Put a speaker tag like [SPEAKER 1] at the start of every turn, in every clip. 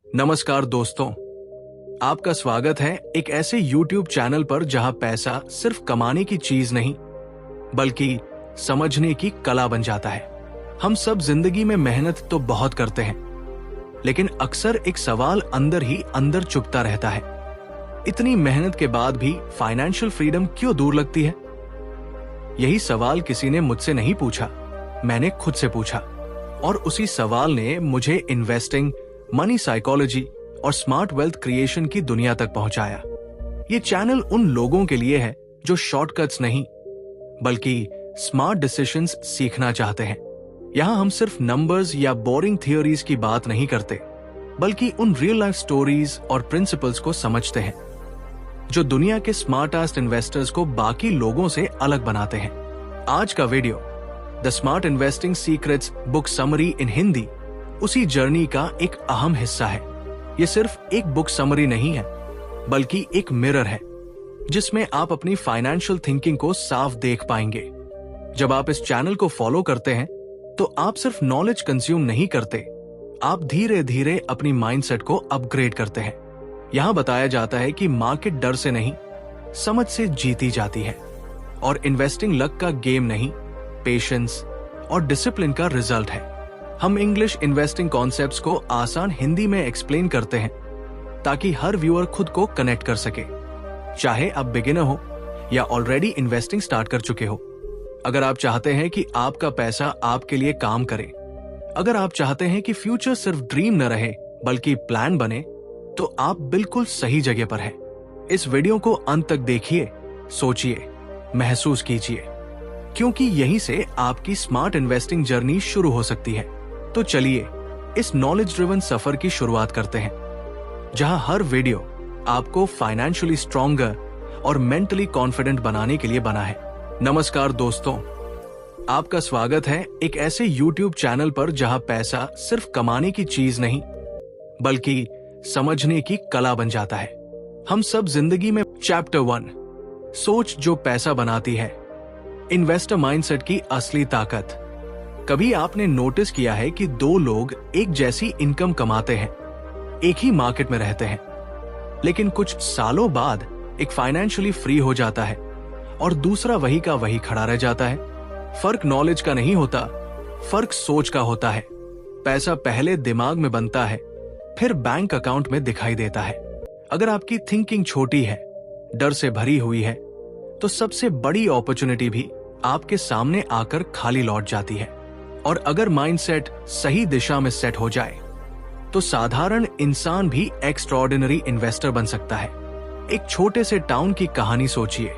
[SPEAKER 1] नमस्कार दोस्तों, आपका स्वागत है एक ऐसे YouTube चैनल पर जहां पैसा सिर्फ कमाने की चीज नहीं बल्कि समझने की कला बन जाता है। हम सब जिंदगी में मेहनत तो बहुत करते हैं, लेकिन अक्सर एक सवाल अंदर ही अंदर चुभता रहता है। इतनी मेहनत के बाद भी फाइनेंशियल फ्रीडम क्यों दूर लगती है? यही सवाल किसी ने मुझसे नहीं पूछा, मैंने खुद से पूछा, और उसी सवाल ने मुझे इन्वेस्टिंग, मनी साइकोलॉजी और स्मार्ट वेल्थ क्रिएशन की दुनिया तक पहुंचाया। ये चैनल उन लोगों के लिए है जो शॉर्टकट्स नहीं बल्कि स्मार्ट डिसीजंस सीखना चाहते हैं। यहां हम सिर्फ नंबर्स या बोरिंग थियोरीज की बात नहीं करते, बल्कि उन रियल लाइफ स्टोरीज और प्रिंसिपल्स को समझते हैं जो दुनिया के स्मार्टेस्ट इन्वेस्टर्स को बाकी लोगों से अलग बनाते हैं। आज का video the smart investing secrets book summary इन हिंदी उसी जर्नी का एक अहम हिस्सा है। ये सिर्फ एक बुक समरी नहीं है, बल्कि एक मिरर है जिसमें आप अपनी फाइनेंशियल थिंकिंग को साफ देख पाएंगे। जब आप इस चैनल को फॉलो करते हैं तो आप सिर्फ नॉलेज कंज्यूम नहीं करते, आप धीरे धीरे अपनी माइंडसेट को अपग्रेड करते हैं। यहां बताया जाता है कि मार्केट डर से नहीं, समझ से जीती जाती है, और इन्वेस्टिंग लक का गेम नहीं, पेशेंस और डिसिप्लिन का रिजल्ट है। हम इंग्लिश इन्वेस्टिंग कॉन्सेप्ट्स को आसान हिंदी में एक्सप्लेन करते हैं ताकि हर व्यूअर खुद को कनेक्ट कर सके, चाहे आप बिगिनर हो या ऑलरेडी इन्वेस्टिंग स्टार्ट कर चुके हो। अगर आप चाहते हैं कि आपका पैसा आपके लिए काम करे, अगर आप चाहते हैं कि फ्यूचर सिर्फ ड्रीम न रहे बल्कि प्लान बने, तो आप बिल्कुल सही जगह पर हैं। इस वीडियो को अंत तक देखिए, सोचिए, महसूस कीजिए, क्योंकि यहीं से आपकी स्मार्ट इन्वेस्टिंग जर्नी शुरू हो सकती है। तो चलिए इस नॉलेज ड्रिवन सफर की शुरुआत करते हैं, जहां हर वीडियो आपको फाइनेंशियली स्ट्रॉन्गर और मेंटली कॉन्फिडेंट बनाने के लिए बना है। नमस्कार दोस्तों, आपका स्वागत है एक ऐसे YouTube चैनल पर जहां पैसा सिर्फ कमाने की चीज नहीं बल्कि समझने की कला बन जाता है। हम सब जिंदगी में चैप्टर 1 सोच जो पैसा बनाती है, इन्वेस्टर माइंडसेट की असली ताकत। कभी आपने नोटिस किया है कि दो लोग एक जैसी इनकम कमाते हैं, एक ही मार्केट में रहते हैं, लेकिन कुछ सालों बाद एक फाइनेंशियली फ्री हो जाता है और दूसरा वही का वही खड़ा रह जाता है। फर्क नॉलेज का नहीं होता, फर्क सोच का होता है। पैसा पहले दिमाग में बनता है, फिर बैंक अकाउंट में दिखाई देता है। अगर आपकी थिंकिंग छोटी है, डर से भरी हुई है, तो सबसे बड़ी अपॉर्चुनिटी भी आपके सामने आकर खाली लौट जाती है। और अगर माइंडसेट सही दिशा में सेट हो जाए तो साधारण इंसान भी एक्स्ट्राऑर्डिनरी इन्वेस्टर बन सकता है। एक छोटे से टाउन की कहानी सोचिए।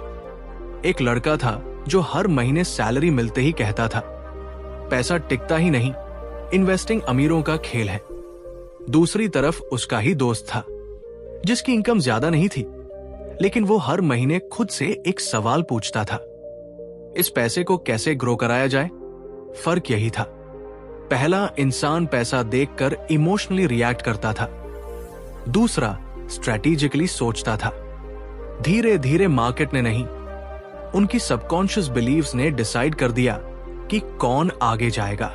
[SPEAKER 1] एक लड़का था जो हर महीने सैलरी मिलते ही कहता था, पैसा टिकता ही नहीं, इन्वेस्टिंग अमीरों का खेल है। दूसरी तरफ उसका ही दोस्त था जिसकी इनकम ज्यादा नहीं थी, लेकिन वो हर महीने खुद से एक सवाल पूछता था, इस पैसे को कैसे ग्रो कराया जाए। फर्क यही था, पहला इंसान पैसा देखकर इमोशनली रिएक्ट करता था, दूसरा स्ट्रेटेजिकली सोचता था। धीरे धीरे मार्केट ने नहीं, उनकी सबकॉन्शियस बिलीव्स ने डिसाइड कर दिया कि कौन आगे जाएगा।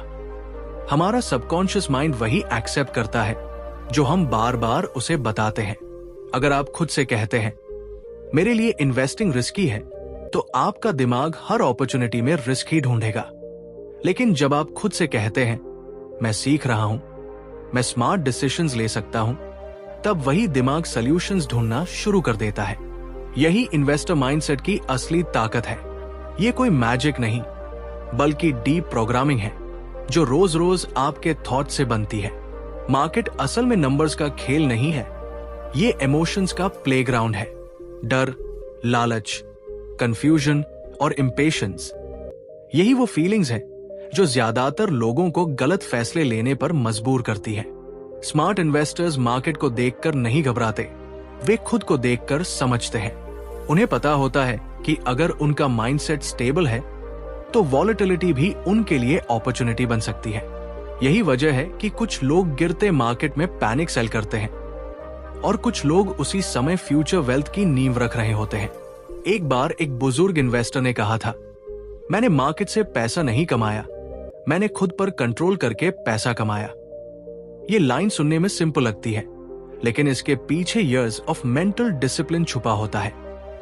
[SPEAKER 1] हमारा सबकॉन्शियस माइंड वही एक्सेप्ट करता है जो हम बार बार उसे बताते हैं। अगर आप खुद से कहते हैं मेरे लिए इन्वेस्टिंग रिस्की है, तो आपका दिमाग हर अपॉर्चुनिटी में रिस्क ही ढूंढेगा। लेकिन जब आप खुद से कहते हैं मैं सीख रहा हूं, मैं स्मार्ट डिसीजंस ले सकता हूं, तब वही दिमाग सॉल्यूशंस ढूंढना शुरू कर देता है। यही इन्वेस्टर माइंडसेट की असली ताकत है। ये कोई मैजिक नहीं बल्कि डीप प्रोग्रामिंग है जो रोज रोज आपके थॉट से बनती है। मार्केट असल में नंबर्स का खेल नहीं है, ये इमोशंस का प्लेग्राउंड है। डर, लालच, कंफ्यूजन और इम्पेशंस, यही वो फीलिंग्स है जो ज्यादातर लोगों को गलत फैसले लेने पर मजबूर करती है। स्मार्ट इन्वेस्टर्स मार्केट को देखकर नहीं घबराते, वे खुद को देखकर समझते हैं। उन्हें पता होता है कि अगर उनका माइंडसेट स्टेबल है तो वॉलेटिलिटी भी उनके लिए अपॉर्चुनिटी बन सकती है। यही वजह है कि कुछ लोग गिरते मार्केट में पैनिक सेल करते हैं और कुछ लोग उसी समय फ्यूचर वेल्थ की नींव रख रहे होते हैं। एक बार एक बुजुर्ग इन्वेस्टर ने कहा था, मैंने मार्केट से पैसा नहीं कमाया, मैंने खुद पर कंट्रोल करके पैसा कमाया। ये लाइन सुनने में सिंपल लगती है, लेकिन इसके पीछे इयर्स ऑफ मेंटल डिसिप्लिन छुपा होता है।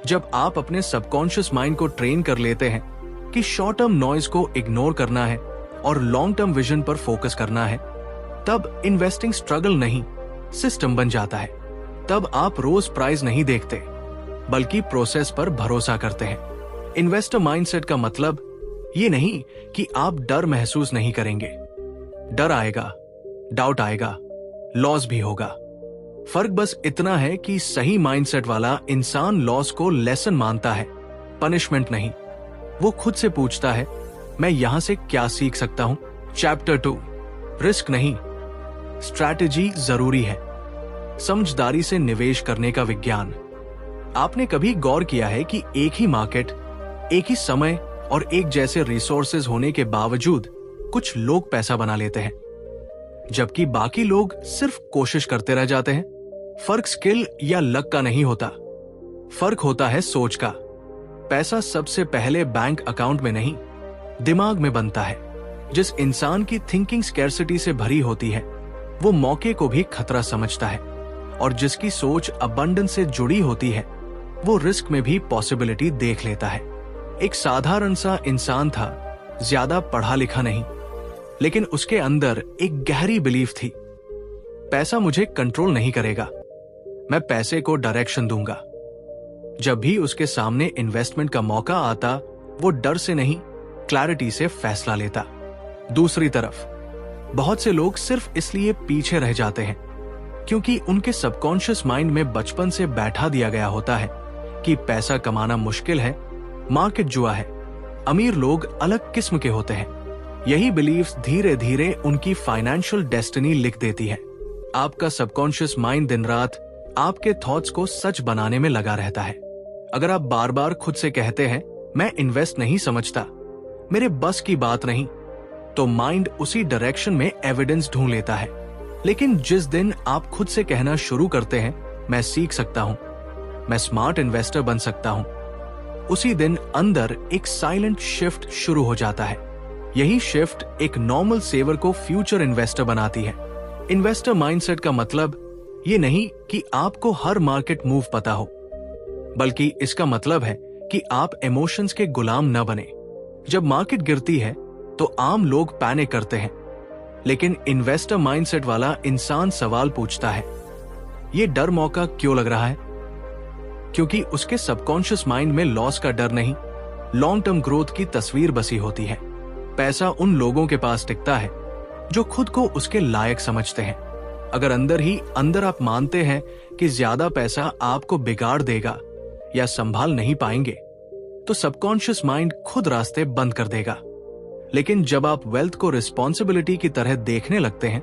[SPEAKER 1] जब आप अपने सबकॉन्शियस माइंड को ट्रेन कर लेते हैं कि शॉर्ट टर्म नॉइज को इग्नोर करना है और लॉन्ग टर्म विजन पर फोकस करना है, तब इन्वेस्टिंग स्ट्रगल नहीं, सिस्टम बन जाता है। तब आप रोज प्राइस नहीं देखते, बल्कि प्रोसेस पर भरोसा करते हैं। इन्वेस्टर माइंडसेट का मतलब ये नहीं कि आप डर महसूस नहीं करेंगे। डर आएगा, डाउट आएगा, लॉस भी होगा। फर्क बस इतना है कि सही माइंडसेट वाला इंसान लॉस को लेसन मानता है, पनिशमेंट नहीं। वो खुद से पूछता है, मैं यहां से क्या सीख सकता हूं? चैप्टर 2, रिस्क नहीं, स्ट्रैटेजी जरूरी है। समझदारी से निवेश करने का विज्ञान। आपने कभी गौर किया है कि एक ही मार्केट, एक ही समय और एक जैसे रिसोर्सेज होने के बावजूद कुछ लोग पैसा बना लेते हैं, जबकि बाकी लोग सिर्फ कोशिश करते रह जाते हैं? फर्क स्किल या लक का नहीं होता, फर्क होता है सोच का। पैसा सबसे पहले बैंक अकाउंट में नहीं, दिमाग में बनता है। जिस इंसान की थिंकिंग स्कैर्सिटी से भरी होती है, वो मौके को भी खतरा समझता है, और जिसकी सोच अबंडेंस से जुड़ी होती है, वो रिस्क में भी पॉसिबिलिटी देख लेता है। एक साधारण सा इंसान था, ज्यादा पढ़ा लिखा नहीं, लेकिन उसके अंदर एक गहरी बिलीफ थी, पैसा मुझे कंट्रोल नहीं करेगा, मैं पैसे को डायरेक्शन दूंगा। जब भी उसके सामने इन्वेस्टमेंट का मौका आता, वो डर से नहीं, क्लैरिटी से फैसला लेता। दूसरी तरफ बहुत से लोग सिर्फ इसलिए पीछे रह जाते हैं क्योंकि उनके सबकॉन्शियस माइंड में बचपन से बैठा दिया गया होता है कि पैसा कमाना मुश्किल है, मार्केट जुआ है, अमीर लोग अलग किस्म के होते हैं। यही बिलीफ्स धीरे धीरे उनकी फाइनेंशियल डेस्टिनी लिख देती है। आपका सबकॉन्शियस माइंड दिन रात आपके थॉट्स को सच बनाने में लगा रहता है। अगर आप बार बार खुद से कहते हैं, मैं इन्वेस्ट नहीं समझता, मेरे बस की बात नहीं, तो माइंड उसी डायरेक्शन में एविडेंस ढूंढ लेता है। लेकिन जिस दिन आप खुद से कहना शुरू करते हैं, मैं सीख सकता हूं, मैं स्मार्ट इन्वेस्टर बन सकता हूं, उसी दिन अंदर एक साइलेंट शिफ्ट शुरू हो जाता है। यही शिफ्ट एक नॉर्मल सेवर को फ्यूचर इन्वेस्टर बनाती है। इन्वेस्टर माइंडसेट का मतलब ये नहीं कि आपको हर मार्केट मूव पता हो, बल्कि इसका मतलब है कि आप इमोशंस के गुलाम न बने। जब मार्केट गिरती है तो आम लोग पैनिक करते हैं, लेकिन इन्वेस्टर माइंडसेट वाला इंसान सवाल पूछता है, ये डर मौका क्यों लग रहा है? क्योंकि उसके सबकॉन्शियस माइंड में लॉस का डर नहीं, लॉन्ग टर्म ग्रोथ की तस्वीर बसी होती है। पैसा उन लोगों के पास टिकता है जो खुद को उसके लायक समझते हैं। अगर अंदर ही अंदर आप मानते हैं कि ज्यादा पैसा आपको बिगाड़ देगा या संभाल नहीं पाएंगे, तो सबकॉन्शियस माइंड खुद रास्ते बंद कर देगा। लेकिन जब आप वेल्थ को रिस्पॉन्सिबिलिटी की तरह देखने लगते हैं,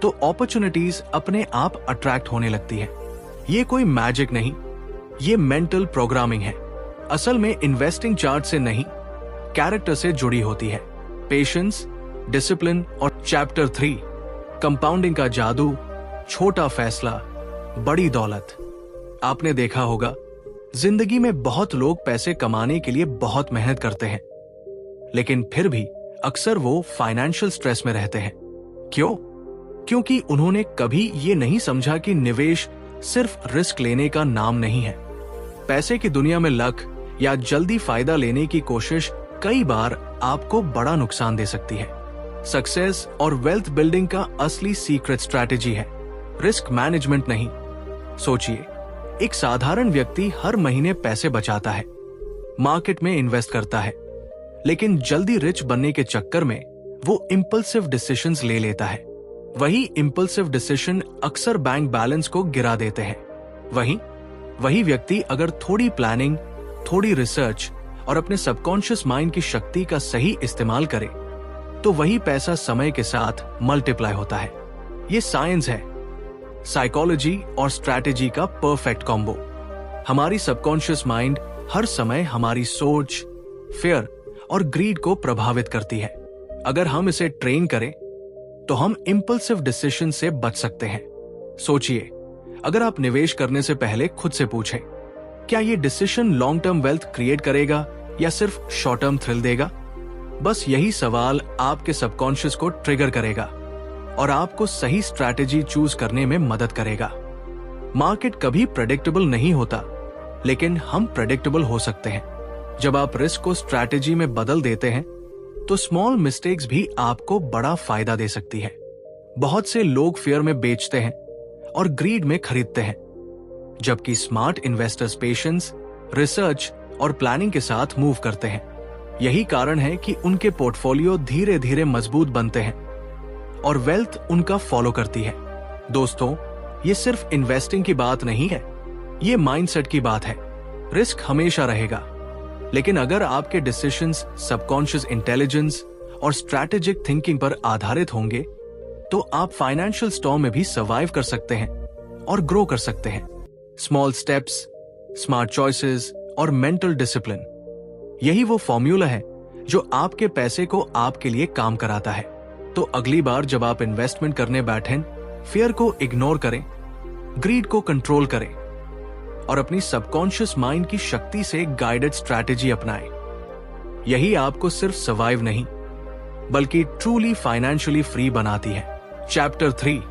[SPEAKER 1] तो अपॉर्चुनिटीज अपने आप अट्रैक्ट होने लगती है। ये कोई मैजिक नहीं, ये मेंटल प्रोग्रामिंग है। असल में इन्वेस्टिंग चार्ट से नहीं, कैरेक्टर से जुड़ी होती है। पेशेंस, डिसिप्लिन और चैप्टर 3, कंपाउंडिंग का जादू, छोटा फैसला, बड़ी दौलत। आपने देखा होगा, जिंदगी में बहुत लोग पैसे कमाने के लिए बहुत मेहनत करते हैं, लेकिन फिर भी अक्सर वो फाइनेंशियल स्ट्रेस में रहते हैं। क्यों? क्योंकि उन्होंने कभी ये नहीं समझा कि निवेश सिर्फ रिस्क लेने का नाम नहीं है। पैसे की दुनिया में लक या जल्दी फायदा लेने की कोशिश कई बार आपको बड़ा नुकसान दे सकती है। सक्सेस और वेल्थ बिल्डिंग का असली सीक्रेट स्ट्रैटेजी है रिस्क मैनेजमेंट नहीं। सोचिए, एक साधारण व्यक्ति हर महीने पैसे बचाता है, मार्केट में इन्वेस्ट करता है, लेकिन जल्दी रिच बनने के चक्कर में वो इंपल्सिव डिसीजंस ले लेता है। वही इंपल्सिव डिसीजन अक्सर बैंक बैलेंस को गिरा देते हैं। वही व्यक्ति अगर थोड़ी प्लानिंग, थोड़ी रिसर्च और अपने सबकॉन्शियस माइंड की शक्ति का सही इस्तेमाल करे, तो वही पैसा समय के साथ मल्टीप्लाई होता है। ये साइंस है, साइकोलॉजी और स्ट्रैटेजी का परफेक्ट कॉम्बो। हमारी सबकॉन्शियस माइंड हर समय हमारी सोच, फियर और ग्रीड को प्रभावित करती है। अगर हम इसे ट्रेन करें, तो हम इंपल्सिव डिसीजन से बच सकते हैं। सोचिए, अगर आप निवेश करने से पहले खुद से पूछें, क्या ये decision long term wealth create करेगा या सिर्फ शॉर्ट टर्म थ्रिल देगा? बस यही सवाल आपके सबकॉन्शियस को ट्रिगर करेगा और आपको सही स्ट्रैटेजी चूज करने में मदद करेगा। मार्केट कभी प्रेडिक्टेबल नहीं होता, लेकिन हम प्रेडिक्टेबल हो सकते हैं। जब आप रिस्क को स्ट्रैटेजी में बदल देते हैं तो स्मॉल मिस्टेक्स भी आपको बड़ा फायदा दे सकती है। बहुत से लोग फियर में बेचते हैं और ग्रीड में खरीदते हैं, जबकि स्मार्ट इन्वेस्टर्स पेशेंस, रिसर्च और प्लानिंग के साथ मूव करते हैं। यही कारण है कि उनके पोर्टफोलियो धीरे धीरे मजबूत बनते हैं और वेल्थ उनका फॉलो करती है। दोस्तों, ये सिर्फ इन्वेस्टिंग की बात नहीं है, ये माइंडसेट की बात है। रिस्क हमेशा रहेगा, लेकिन अगर आपके डिसीजंस सबकॉन्शियस इंटेलिजेंस और स्ट्रैटेजिक थिंकिंग पर आधारित होंगे तो आप फाइनेंशियल स्टॉर्म में भी सर्वाइव कर सकते हैं और ग्रो कर सकते हैं। स्मॉल स्टेप्स, स्मार्ट चॉइसेस और मेंटल डिसिप्लिन, यही वो फॉर्मूला है जो आपके पैसे को आपके लिए काम कराता है। तो अगली बार जब आप इन्वेस्टमेंट करने बैठें, फियर को इग्नोर करें, ग्रीड को कंट्रोल करें और अपनी सबकॉन्शियस माइंड की शक्ति से गाइडेड स्ट्रैटेजी अपनाएं। यही आपको सिर्फ सर्वाइव नहीं बल्कि ट्रूली फाइनेंशियली फ्री बनाती है। चैप्टर 3,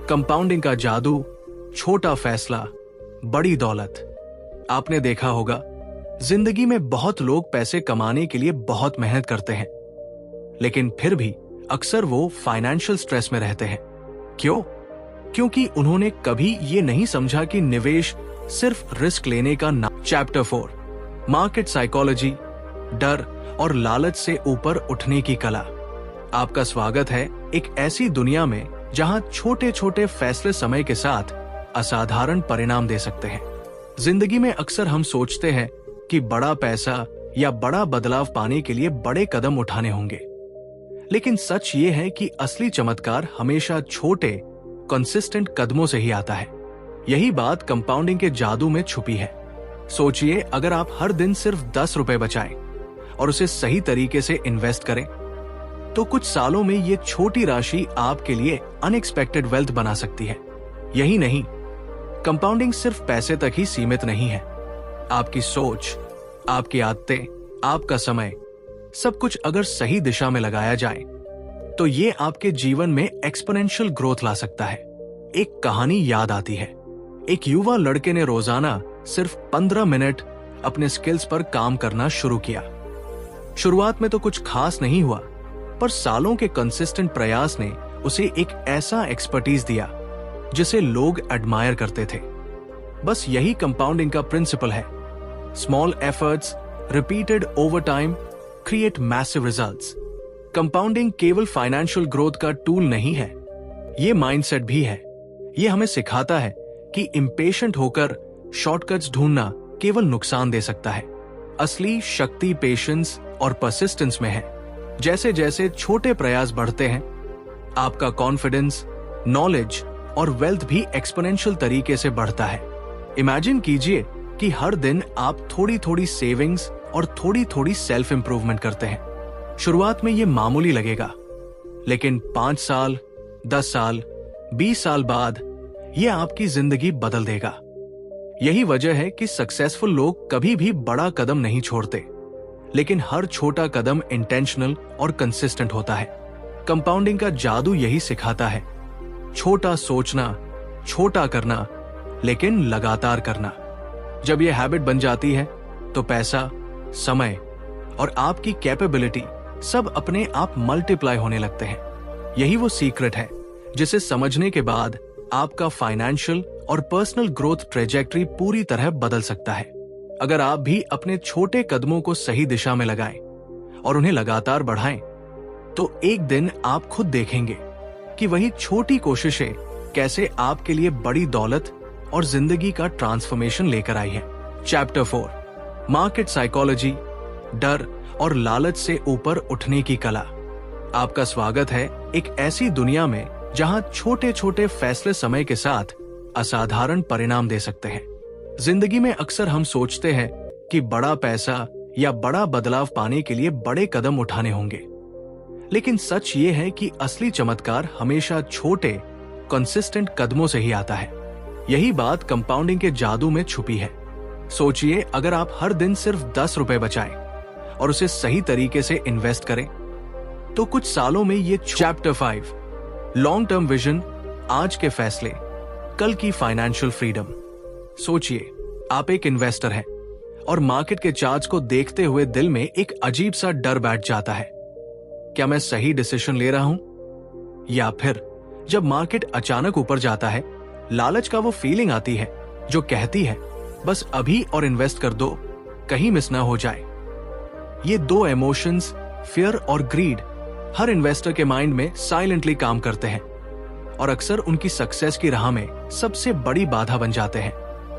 [SPEAKER 1] कंपाउंडिंग का जादू, छोटा फैसला, बड़ी दौलत। आपने देखा होगा, जिंदगी में बहुत लोग पैसे कमाने के लिए बहुत मेहनत करते हैं, लेकिन फिर भी अक्सर वो फाइनेंशियल स्ट्रेस में रहते हैं। क्यों? क्योंकि उन्होंने कभी ये नहीं समझा कि निवेश सिर्फ रिस्क लेने का नाम। चैप्टर 4, मार्केट साइकोलॉजी, डर और लालच से ऊपर उठने की कला। आपका स्वागत है एक ऐसी दुनिया में जहां छोटे छोटे फैसले समय के साथ असाधारण परिणाम दे सकते हैं। जिंदगी में अक्सर हम सोचते हैं कि बड़ा पैसा या बड़ा बदलाव पाने के लिए बड़े कदम उठाने होंगे, लेकिन सच ये है कि असली चमत्कार हमेशा छोटे कंसिस्टेंट कदमों से ही आता है। यही बात कंपाउंडिंग के जादू में छुपी है। सोचिए, अगर आप हर दिन सिर्फ 10 रुपए बचाएं और उसे सही तरीके से इन्वेस्ट करें तो कुछ सालों में ये छोटी राशि आपके लिए अनएक्सपेक्टेड वेल्थ बना सकती है। यही नहीं, कंपाउंडिंग सिर्फ पैसे तक ही सीमित नहीं है। आपकी सोच, आपकी आदतें, आपका समय, सब कुछ अगर सही दिशा में लगाया जाए तो ये आपके जीवन में एक्सपोनेंशियल ग्रोथ ला सकता है। एक कहानी याद आती है। एक युवा लड़के ने रोजाना सिर्फ 15 मिनट अपने स्किल्स पर काम करना शुरू किया। शुरुआत में तो कुछ खास नहीं हुआ, पर सालों के कंसिस्टेंट प्रयास ने उसे एक ऐसा एक्सपर्टीज दिया जिसे लोग एडमायर करते थे। बस यही कंपाउंडिंग का प्रिंसिपल है। Small efforts repeated over time create massive results. Compounding केवल फाइनेंशियल ग्रोथ का टूल नहीं है, ये माइंडसेट भी है। ये हमें सिखाता है कि इम्पेशेंट होकर शॉर्टकट्स ढूंढना केवल नुकसान दे सकता है। असली शक्ति पेशेंस और परसिस्टेंस में है। जैसे जैसे छोटे प्रयास बढ़ते हैं, आपका कॉन्फिडेंस, नॉलेज और वेल्थ भी एक्सपोनेंशियल तरीके से बढ़ता है। इमेजिन कीजिए कि हर दिन आप थोड़ी थोड़ी सेविंग्स और थोड़ी थोड़ी सेल्फ इंप्रूवमेंट करते हैं। शुरुआत में ये मामूली लगेगा, लेकिन 5 साल, 10 साल, 20 साल बाद ये आपकी जिंदगी बदल देगा। यही वजह है कि सक्सेसफुल लोग कभी भी बड़ा कदम नहीं छोड़ते, लेकिन हर छोटा कदम इंटेंशनल और कंसिस्टेंट होता है। कंपाउंडिंग का जादू यही सिखाता है, छोटा सोचना, छोटा करना, लेकिन लगातार करना। जब यह हैबिट बन जाती है तो पैसा, समय और आपकी कैपेबिलिटी सब अपने आप मल्टीप्लाई होने लगते हैं। यही वो सीक्रेट है जिसे समझने के बाद आपका फाइनेंशियल और पर्सनल ग्रोथ ट्रेजेक्टरी पूरी तरह बदल सकता है। अगर आप भी अपने छोटे कदमों को सही दिशा में लगाएं और उन्हें लगातार बढ़ाएं, तो एक दिन आप खुद देखेंगे कि वही छोटी कोशिशें कैसे आपके लिए बड़ी दौलत और जिंदगी का ट्रांसफॉर्मेशन लेकर आई है। चैप्टर 4, मार्केट साइकोलॉजी, डर और लालच से ऊपर उठने की कला। आपका स्वागत है एक ऐसी दुनिया में जहां छोटे छोटे फैसले समय के साथ असाधारण परिणाम दे सकते हैं। जिंदगी में अक्सर हम सोचते हैं कि बड़ा पैसा या बड़ा बदलाव पाने के लिए बड़े कदम उठाने होंगे, लेकिन सच ये है कि असली चमत्कार हमेशा छोटे कंसिस्टेंट कदमों से ही आता है। यही बात कंपाउंडिंग के जादू में छुपी है। सोचिए, अगर आप हर दिन सिर्फ 10 रुपए बचाएं और उसे सही तरीके से इन्वेस्ट करें तो कुछ सालों में ये चैप्टर 5, लॉन्ग टर्म विजन, आज के फैसले, कल की फाइनेंशियल फ्रीडम। सोचिए, आप एक इन्वेस्टर हैं और मार्केट के चार्ट्स को देखते हुए दिल में एक अजीब सा डर बैठ जाता है। क्या मैं सही डिसीजन ले रहा हूं? या फिर जब मार्केट अचानक ऊपर जाता है, लालच का वो फीलिंग आती है जो कहती है बस अभी और इन्वेस्ट कर दो, कहीं मिस ना हो जाए। ये दो इमोशंस, फियर और ग्रीड, हर इन्वेस्टर के माइंड में साइलेंटली काम करते हैं और अक्सर उनकी सक्सेस की राह में सबसे बड़ी बाधा बन जाते हैं।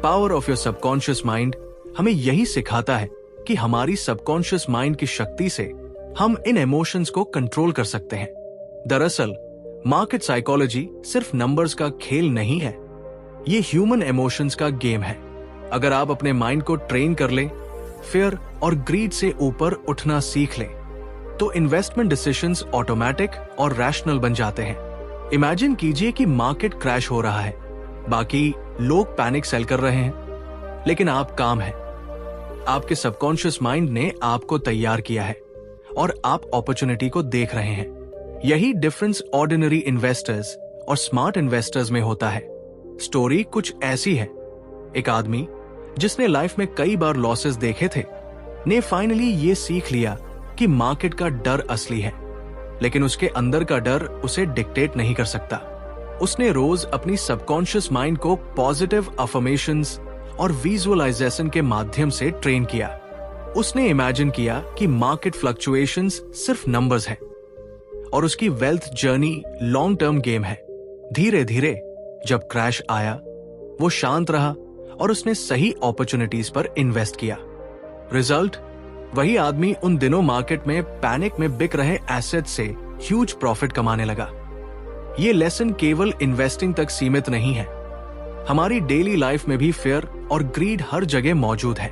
[SPEAKER 1] Power of your subconscious mind हमें यही सिखाता है कि हमारी सबकॉन्शियस माइंड की शक्ति से हम इन इमोशंस को कंट्रोल कर सकते हैं। दरअसल मार्केट साइकोलॉजी सिर्फ नंबर्स का खेल नहीं है, ये ह्यूमन इमोशंस का गेम है। अगर आप अपने माइंड को ट्रेन कर लें, फियर और ग्रीड से ऊपर उठना सीख लें, तो इन्वेस्टमेंट डिसीजंस ऑटोमेटिक और रैशनल बन जाते हैं। इमेजिन कीजिए कि मार्केट क्रैश हो रहा है, बाकी लोग पैनिक सेल कर रहे हैं, लेकिन आप काम हैं। आपके सबकॉन्शियस माइंड ने आपको तैयार किया है और आप अपॉर्चुनिटी को देख रहे हैं। यही डिफरेंस ऑर्डिनरी इन्वेस्टर्स और स्मार्ट इन्वेस्टर्स में होता है। स्टोरी कुछ ऐसी है। एक आदमी जिसने लाइफ में कई बार लॉसेस देखे थे, ने फाइनली ये सीख लिया कि मार्केट का डर असली है, लेकिन उसके अंदर का डर उसे डिक्टेट नहीं कर सकता। उसने रोज अपनी सबकॉन्शियस माइंड को पॉजिटिव अफर्मेशंस और विजुअलाइजेशन के माध्यम से ट्रेन किया। उसने इमेजिन किया कि मार्केट फ्लक्चुएशंस सिर्फ नंबर्स हैं और उसकी wealth journey long term game है। धीरे धीरे जब क्रैश आया, वो शांत रहा और उसने सही अपॉर्चुनिटीज पर इन्वेस्ट किया। रिजल्ट, वही आदमी उन दिनों मार्केट में पैनिक में बिक रहे एसेट से ह्यूज प्रॉफिट कमाने लगा। ये लेसन केवल इन्वेस्टिंग तक सीमित नहीं है, हमारी डेली लाइफ में भी फेयर और ग्रीड हर जगह मौजूद है।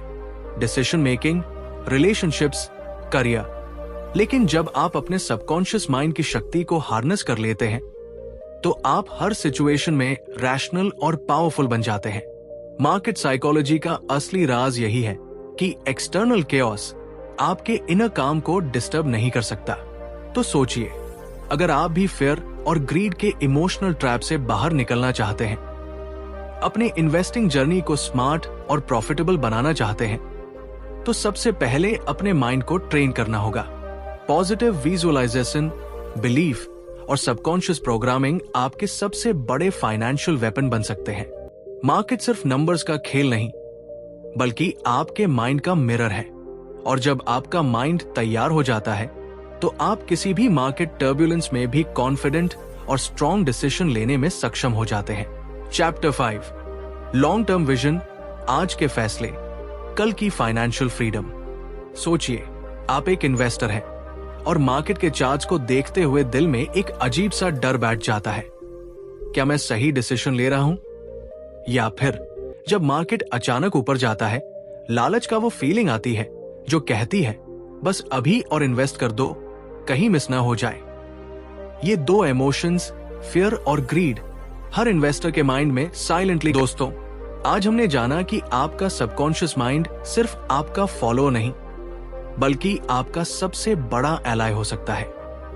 [SPEAKER 1] Decision making, relationships, career. लेकिन जब आप अपने सबकॉन्शियस माइंड की शक्ति को हार्नेस कर लेते हैं, तो आप हर सिचुएशन में रैशनल और पावरफुल बन जाते हैं। मार्केट साइकोलॉजी का असली राज यही है कि एक्सटर्नल केओस आपके इनर काम को डिस्टर्ब नहीं कर सकता। तो सोचिए, अगर आप भी फेयर और ग्रीड के इमोशनल ट्रैप से बाहर निकलना चाहते हैं, अपने इन्वेस्टिंग जर्नी को स्मार्ट और प्रॉफिटेबल बनाना चाहते हैं, तो सबसे पहले अपने माइंड को ट्रेन करना होगा। पॉजिटिव विजुअलाइजेशन, बिलीफ और सबकॉन्शियस प्रोग्रामिंग आपके सबसे बड़े फाइनेंशियल वेपन बन सकते हैं। मार्केट सिर्फ नंबर्स का खेल नहीं, बल्कि आपके माइंड का मिरर है, और जब आपका माइंड तैयार हो जाता है, तो आप किसी भी मार्केट टर्ब्यूलेंस में भी कॉन्फिडेंट और स्ट्रॉन्ग डिसीजन लेने में सक्षम हो जाते हैं। चैप्टर 5, लॉन्ग टर्म विजन, आज के फैसले, कल की फाइनेंशियल फ्रीडम। सोचिए, आप एक इन्वेस्टर हैं और मार्केट के चार्ट्स को देखते हुए दिल में एक अजीब सा डर बैठ जाता है। क्या मैं सही डिसीजन ले रहा हूं? या फिर जब मार्केट अचानक ऊपर जाता है, लालच का वो फीलिंग आती है जो कहती है बस अभी और इन्वेस्ट कर दो, कहीं मिस ना हो जाए। ये दो इमोशंस, फियर और ग्रीड, हर इन्वेस्टर के माइंड में साइलेंटली। दोस्तों, आज हमने जाना कि आपका सबकॉन्शियस माइंड सिर्फ आपका फॉलो नहीं, बल्कि आपका सबसे बड़ा एलाय हो सकता है।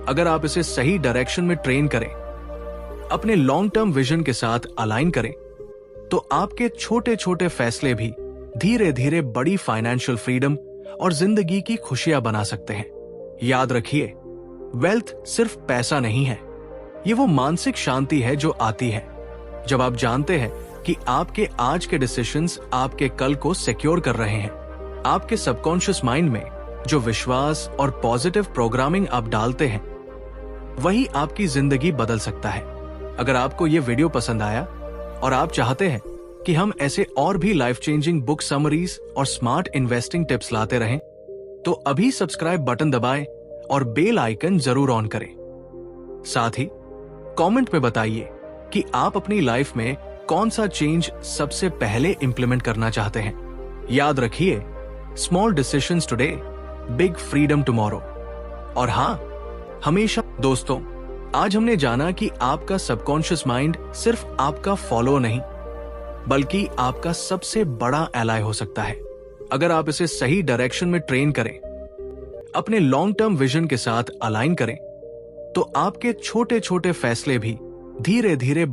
[SPEAKER 1] अगर आप इसे सही डायरेक्शन में ट्रेन करें, अपने लॉन्ग टर्म विजन के साथ अलाइन करें, तो आपके छोटे छोटे फैसले भी धीरे धीरे बड़ी फाइनेंशियल फ्रीडम और जिंदगी की खुशियां बना सकते हैं। याद रखिए, वेल्थ सिर्फ पैसा नहीं है, ये वो मानसिक शांति है जो आती है जब आप जानते हैं कि आपके आज के डिसीजंस आपके कल को सिक्योर कर रहे हैं। आपके सबकॉन्शियस माइंड में जो विश्वास और पॉजिटिव प्रोग्रामिंग आप डालते हैं, वही आपकी जिंदगी बदल सकता है। अगर आपको ये वीडियो पसंद आया और आप चाहते हैं कि हम ऐसे और भी लाइफ चेंजिंग बुक समरीज और स्मार्ट इन्वेस्टिंग टिप्स लाते रहें, तो अभी सब्सक्राइब बटन दबाएं और बेल आइकन जरूर ऑन करें। साथ ही कमेंट में बताइए कि आप अपनी लाइफ में कौन सा चेंज सबसे पहले इंप्लीमेंट करना चाहते हैं। याद रखिए, small decisions today, big freedom tomorrow. और हाँ, हमेशा। दोस्तों, आज हमने जाना कि आपका सबकॉन्शियस माइंड सिर्फ आपका फॉलो नहीं, बल्कि आपका सबसे बड़ा एलाय हो सकता है। अगर आप इसे सही डायरेक्शन में ट्रेन करें, अपने लॉन्ग टर्म विजन के साथ अलाइन करें, तो आपके छोटे छोटे फैसले भी धीरे धीरे